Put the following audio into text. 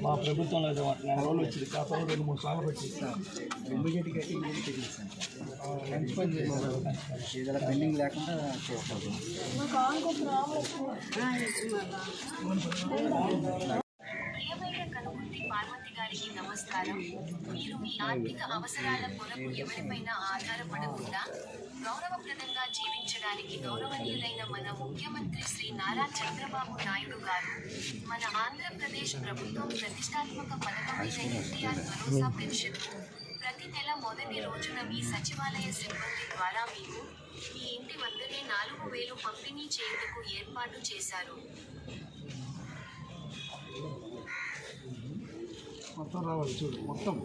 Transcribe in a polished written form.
మా ప్రభుత్వంలో నెల రోజులు వచ్చింది, కాకపోతే 2-3 సార్లు పెట్టిస్తాను. మంచి పని ఏదైనా పెండింగ్ లేకుండా చేస్తాను. పార్వతి గారికి నమస్కారం. మీరు మీ ఆర్థిక అవసరాల కొరకు ఎవరిపైనా ఆధారపడకుండా గౌరవప్రదంగా జీవించడానికి గౌరవనీయులైన మన ముఖ్యమంత్రి శ్రీ నారా చంద్రబాబు నాయుడు గారు మన ఆంధ్రప్రదేశ్ ప్రభుత్వం ప్రతిష్టాత్మక పథకమైన ఎన్టీఆర్ భరోసా పెన్షన్ ప్రతి నెల మొదటి రోజున మీ సచివాలయ సిబ్బంది ద్వారా మీకు మీ ఇంటి వద్దనే 4,000 పంపిణీ చేయుటకు ఏర్పాటు చేశారు. మొత్తం రావాలి చూడు మొత్తం